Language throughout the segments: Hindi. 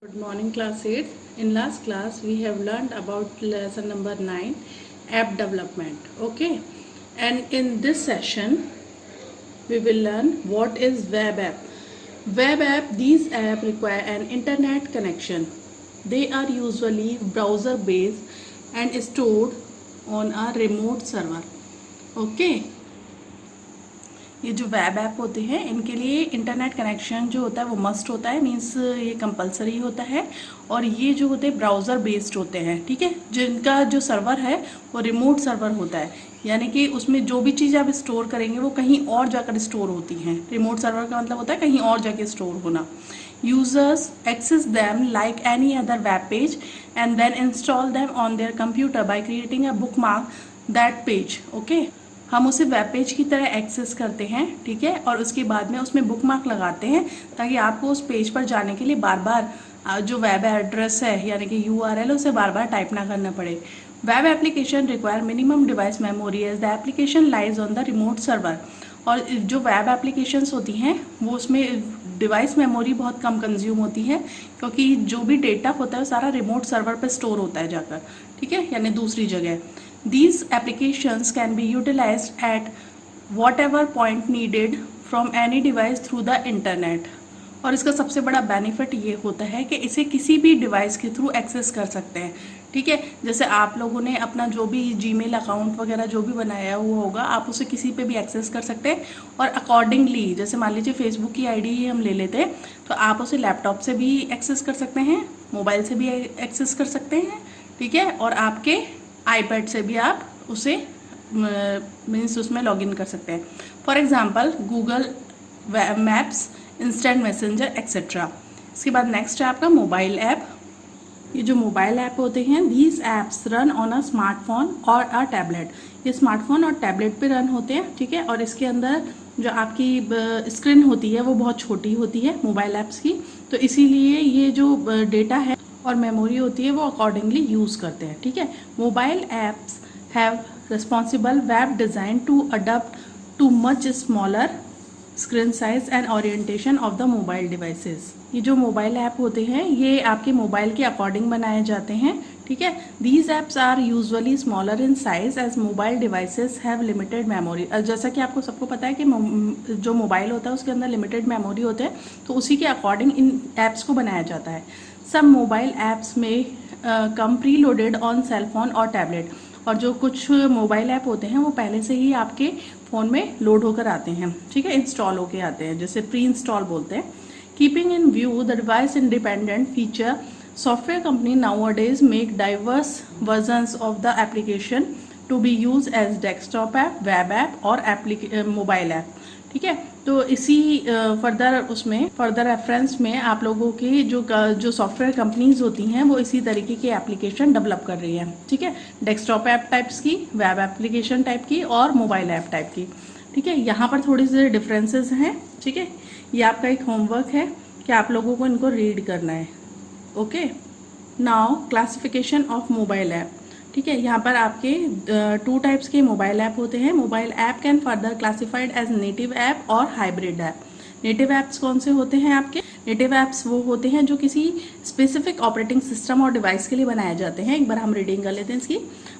Good morning, class 8. In last class, we have learned about lesson number 9, app development. Okay, and in this session, we will learn what is web app. Web app, these apps require an internet connection. They are usually browser based and stored on a remote server. Okay, ये जो वेब ऐप होते हैं इनके लिए इंटरनेट कनेक्शन जो होता है वो मस्ट होता है, मीन्स ये कंपलसरी होता है। और ये जो होते हैं ब्राउज़र बेस्ड होते हैं, ठीक है, जिनका जो सर्वर है वो रिमोट सर्वर होता है, यानी कि उसमें जो भी चीज़ आप स्टोर करेंगे वो कहीं और जाकर स्टोर होती हैं। रिमोट सर्वर का मतलब होता है कहीं और जाके स्टोर होना। Users access them like any other web page and then install them on their computer by creating a bookmark that page. Okay, हम उसे वेब पेज की तरह एक्सेस करते हैं, ठीक है, और उसके बाद में उसमें बुक मार्क लगाते हैं ताकि आपको उस पेज पर जाने के लिए बार बार जो वेब एड्रेस है यानी कि URL उसे बार बार टाइप ना करना पड़े। Web application require minimum device memory as the application lies on the remote server. और जो वेब एप्लीकेशंस होती हैं वो उसमें डिवाइस मेमोरी बहुत कम कंज्यूम होती है, क्योंकि जो भी डेटा होता है वो सारा रिमोट सर्वर पर स्टोर होता है जाकर, ठीक है, यानी दूसरी जगह। These applications can be utilized at whatever point needed from any device through the internet। और इसका सबसे बड़ा बेनिफिट ये होता है कि इसे किसी भी डिवाइस के थ्रू एक्सेस कर सकते हैं, ठीक है। जैसे आप लोगों ने अपना जो भी जीमेल अकाउंट वगैरह जो भी बनाया हुआ होगा आप उसे किसी पे भी एक्सेस कर सकते हैं। और अकॉर्डिंगली जैसे मान लीजिए फेसबुक की आईडी ही हम ले लेते हैं तो आप उसे लैपटॉप से भी एक्सेस कर सकते हैं, मोबाइल से भी एक्सेस कर सकते हैं, ठीक है, और आपके आईपैड से भी आप उसे मीन्स उसमें लॉगिन कर सकते हैं। For example Google maps, instant messenger etcetera. इसके बाद नेक्स्ट है आपका मोबाइल ऐप। ये जो मोबाइल ऐप होते हैं these apps run on a smartphone और अ टैबलेट। ये स्मार्टफोन और टैबलेट पे रन होते हैं, ठीक है, और इसके अंदर जो आपकी स्क्रीन होती है वो बहुत छोटी होती है मोबाइल ऐप्स की, तो इसीलिए ये जो डेटा है और मेमोरी होती है वो अकॉर्डिंगली यूज़ करते हैं, ठीक है। Mobile apps have responsible web design to adapt to much smaller screen size and orientation of the mobile devices. ये जो मोबाइल ऐप होते हैं ये आपके मोबाइल के अकॉर्डिंग बनाए जाते हैं, ठीक है। These apps are usually smaller in size as mobile devices have limited memory. जैसा कि आपको सबको पता है कि जो मोबाइल होता है उसके अंदर लिमिटेड मेमोरी होते हैं, तो उसी के अकॉर्डिंग इन ऐप्स को बनाया जाता है। सम मोबाइल ऐप्स में come preloaded on cell phone और टैबलेट। और जो कुछ मोबाइल ऐप होते हैं वो पहले से ही आपके फ़ोन में लोड होकर आते हैं, ठीक है, इंस्टॉल होकर आते हैं, जैसे प्री इंस्टॉल बोलते हैं। Keeping in view the device independent feature, software company nowadays make diverse versions of the application to be use as desktop app, web app और मोबाइल ऐप, ठीक है। तो इसी फर्दर रेफरेंस में आप लोगों की जो सॉफ्टवेयर कंपनीज होती हैं वो इसी तरीके की एप्लीकेशन डेवलप कर रही हैं, ठीक है, डेस्कटॉप ऐप टाइप्स की, वेब एप्लीकेशन टाइप की और मोबाइल ऐप टाइप की, ठीक है। यहाँ पर थोड़ी सी डिफरेंसेस हैं, ठीक है। ये आपका एक होमवर्क है कि आप लोगों को इनको रीड करना है। Okay, now classification of mobile app, ठीक है। यहाँ पर आपके 2 टाइप्स के मोबाइल ऐप होते हैं। Mobile app can further classified as native app और हाइब्रिड ऐप। नेटिव ऐप्स कौन से होते हैं आपके? नेटिव ऐप्स वो होते हैं जो किसी स्पेसिफिक ऑपरेटिंग सिस्टम और डिवाइस के लिए बनाए जाते हैं। एक बार हम रीडिंग कर लेते हैं इसकी।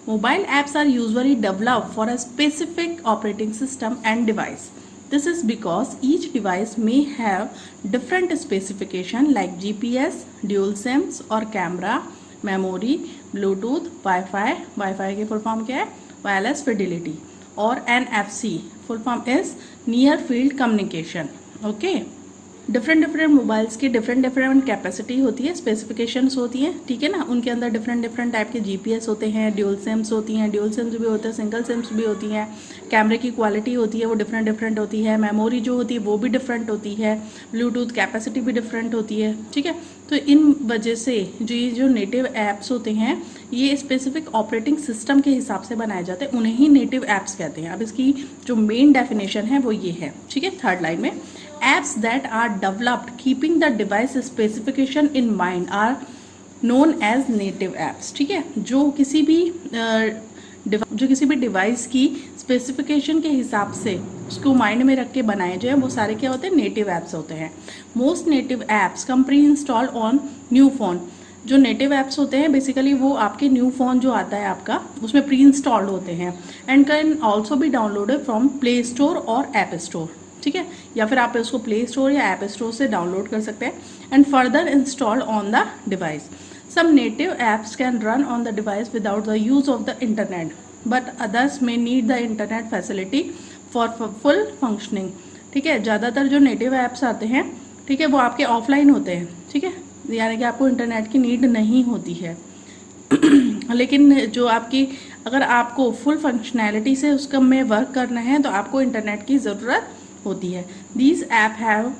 Mobile apps are usually developed for a specific operating system and device. This is because each device may have different specification like GPS, dual SIMs और कैमरा, मेमोरी, ब्लूटूथ, वाईफाई के फुल फॉर्म क्या है? वायरलेस फिडिलिटी, और NFC full form is near field communication. Okay, different mobiles की डिफरेंट कैपेसिटी होती है, स्पेसिफिकेशंस होती हैं, ठीक है ना। उनके अंदर डिफरेंट टाइप के GPS होते हैं, ड्यूल सिम्स होती हैं, ड्यूल सिम्स भी होते हैं, सिंगल सिम्स भी होती हैं। कैमरे की क्वालिटी होती है वो डिफरेंट होती है, मेमोरी जो होती है वो भी डिफरेंट होती है, ब्लूटूथ कैपेसिटी भी डिफरेंट होती है, ठीक है। तो इन वजह से जो नेटिव ऐप्स होते हैं ये स्पेसिफिक ऑपरेटिंग सिस्टम के हिसाब से बनाए जाते हैं, उन्हें ही नेटिव ऐप्स कहते हैं। अब इसकी जो मेन डेफिनेशन है वो ये है, ठीक है, थर्ड लाइन में। Apps that are developed keeping the device specification in mind are known as native apps, ठीक है। जो किसी भी डिवाइस की स्पेसिफिकेशन के हिसाब से उसको माइंड में रख के बनाए जो है वो सारे क्या होते हैं, नेटिव ऐप्स होते हैं. Most native apps come pre install on new phone. जो नेटिव ऐप्स होते हैं बेसिकली वो आपके न्यू फ़ोन जो आता है आपका उसमें प्री इंस्टॉल्ड होते हैं and can also be downloaded from play store और ऐप स्टोर. ठीक है, या फिर आप उसको प्ले स्टोर या ऐप स्टोर से डाउनलोड कर सकते हैं and further install on the device. Some native apps can run on the device without the use of the internet but others may need the internet facility for full functioning. ठीक है, ज़्यादातर जो नेटिव ऐप्स आते हैं, ठीक है, वो आपके ऑफलाइन होते हैं. ठीक है, यानी कि आपको इंटरनेट की नीड नहीं होती है. लेकिन जो आपकी अगर आपको फुल फंक्शनैलिटी से उसका में वर्क करना है तो आपको इंटरनेट की ज़रूरत होती है. These app have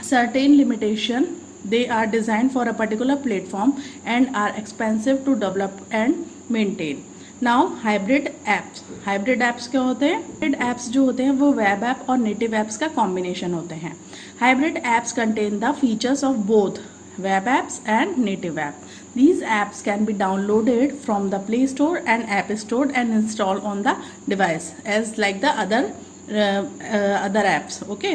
certain limitation. They are design for a particular platform and are expensive to develop and maintain. Now hybrid apps. Hybrid apps क्या होते हैं? हाइब्रिड ऐप्स जो होते हैं वो वेब ऐप और नेटिव ऐप्स का कॉम्बिनेशन होते हैं. Hybrid apps contain the features of both web apps and native app. These apps can be downloaded from the Play Store and App Store and installed on the device as like the other apps. Okay,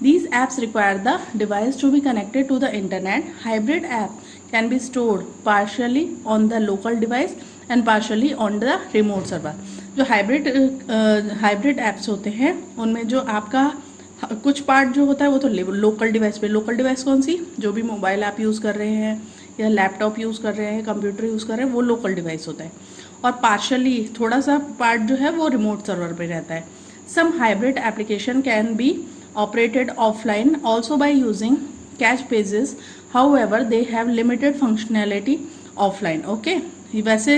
these apps require the device to be connected to the internet. Hybrid app can be stored partially on the local device and partially on the remote server. जो हाइब्रिड ऐप्स होते हैं उनमें जो आपका कुछ पार्ट जो होता है वो तो लोकल डिवाइस पे. लोकल डिवाइस कौन सी? जो भी मोबाइल आप यूज़ कर रहे हैं या लैपटॉप यूज़ कर रहे हैं, कंप्यूटर यूज़ कर रहे हैं, वो लोकल डिवाइस होता है. और पार्शली थोड़ा सा पार्ट जो है वो रिमोट सर्वर पे रहता है. Some hybrid application can be operated offline also by using cache pages. However they have limited functionality offline. Okay, वैसे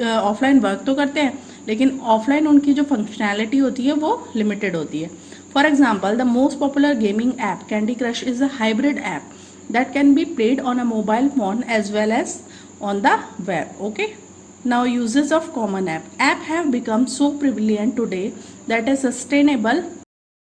ऑफलाइन वर्क तो करते हैं लेकिन ऑफलाइन उनकी जो फंक्शनैलिटी होती है वो लिमिटेड होती है. For example, the most popular gaming app Candy Crush is a hybrid app that can be played on a mobile phone as well as on the web. Okay. Now uses of common app. App have become so prevalent today that a sustainable